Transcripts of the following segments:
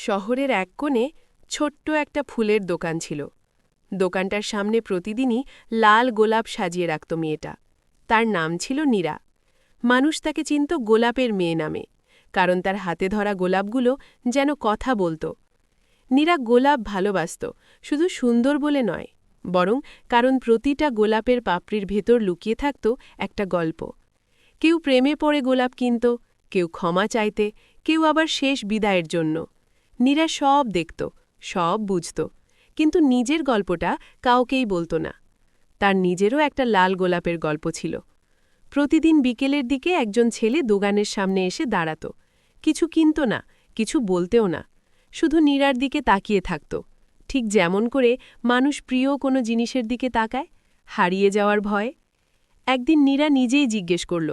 শহরের এক কোণে ছোট্ট একটা ফুলের দোকান ছিল। দোকানটার সামনে প্রতিদিনই লাল গোলাপ সাজিয়ে রাখত মেয়েটা। তার নাম ছিল নীরা। মানুষ তাকে চিনত গোলাপের মেয়ে নামে, কারণ তার হাতে ধরা গোলাপগুলো যেন কথা বলত। নীরা গোলাপ ভালোবাসত, শুধু সুন্দর বলে নয়, বরং কারণ প্রতিটা গোলাপের পাপড়ির ভেতর লুকিয়ে থাকত একটা গল্প। কেউ প্রেমে পড়ে গোলাপ কিনত, কেউ ক্ষমা চাইতে, কেউ আবার শেষ বিদায়ের জন্য। নীরা সব দেখত, সব বুঝত, কিন্তু নিজের গল্পটা কাউকেই বলত না। তার নিজেরও একটা লাল গোলাপের গল্প ছিল। প্রতিদিন বিকেলের দিকে একজন ছেলে দোকানের সামনে এসে দাঁড়াত, কিছু কিনত না, কিছু বলতেও না, শুধু নীরার দিকে তাকিয়ে থাকত, ঠিক যেমন করে মানুষ প্রিয় কোনো জিনিসের দিকে তাকায়, হারিয়ে যাওয়ার ভয়ে। একদিন নীরা নিজেই জিজ্ঞেস করল,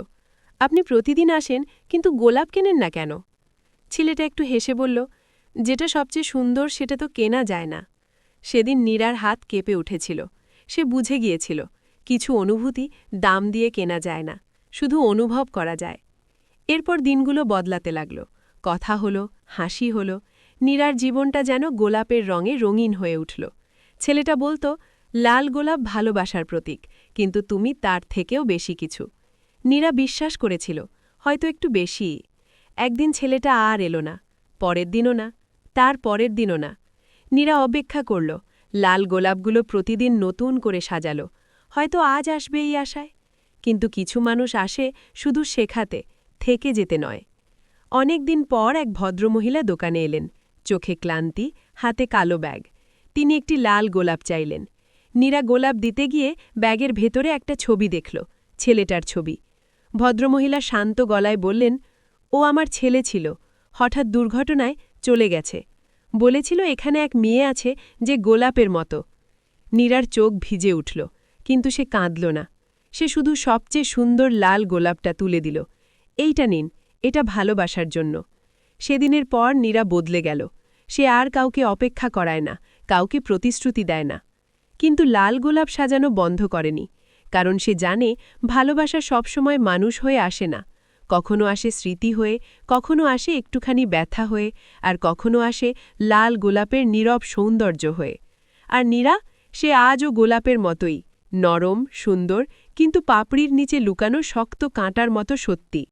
আপনি প্রতিদিন আসেন, কিন্তু গোলাপ কেনেন না কেন? ছেলেটা একটু হেসে বলল, যেটা সবচেয়ে সুন্দর সেটা তো কেনা যায় না। সেদিন নীরার হাত কেঁপে উঠেছিল। সে বুঝে গিয়েছিল, কিছু অনুভূতি দাম দিয়ে কেনা যায় না, শুধু অনুভব করা যায়। এরপর দিনগুলো বদলাতে লাগল, কথা হলো, হাসি হলো, নীরার জীবনটা যেন গোলাপের রঙে রঙিন হয়ে উঠল। ছেলেটা বলতো, লাল গোলাপ ভালোবাসার প্রতীক, কিন্তু তুমি তার থেকেও বেশি কিছু। নীরা বিশ্বাস করেছিল, হয়তো একটু বেশিই। একদিন ছেলেটা আর এলো না, পরের দিনও না, তার পরের দিনও না। নীরা অপেক্ষা করল, লাল গোলাপগুলো প্রতিদিন নতুন করে সাজালো, হয়তো আজ আসবে এই আশায়। কিন্তু কিছু মানুষ আসে শুধু শেখাতে, থেকে যেতে নয়। অনেক দিন পর এক ভদ্রমহিলা দোকানে এলেন, চোখে ক্লান্তি, হাতে কালো ব্যাগ। তিনি একটি লাল গোলাপ চাইলেন। নীরা গোলাপ দিতে গিয়ে ব্যাগের ভেতরে একটা ছবি দেখল, ছেলেটার ছবি। ভদ্রমহিলা শান্ত গলায় বললেন, ও আমার ছেলে ছিল, হঠাৎ দুর্ঘটনায় চলে গেছে। বলেছিল এখানে এক মেয়ে আছে যে গোলাপের মতো। নীরার চোখ ভিজে উঠল, কিন্তু সে কাঁদল না। সে শুধু সবচেয়ে সুন্দর লাল গোলাপটা তুলে দিল। এইটা নিন, এটা ভালোবাসার জন্য। সেদিনের পর নীরা বদলে গেল। সে আর কাউকে অপেক্ষা করায় না, কাউকে প্রতিশ্রুতি দেয় না। কিন্তু লাল গোলাপ সাজানো বন্ধ করেনি, কারণ সে জানে ভালোবাসা সবসময় মানুষ হয়ে আসে না। কখনো আসে স্মৃতি হয়ে, কখনো আসে একটুখানি ব্যথা হয়ে, আর কখনো আসে লাল গোলাপের নীরব সৌন্দর্য হয়ে। আর নীরা, সে আজও গোলাপের মতোই, নরম, সুন্দর, কিন্তু পাপড়ির নিচে লুকানো শক্ত কাঁটার মতো সত্যি।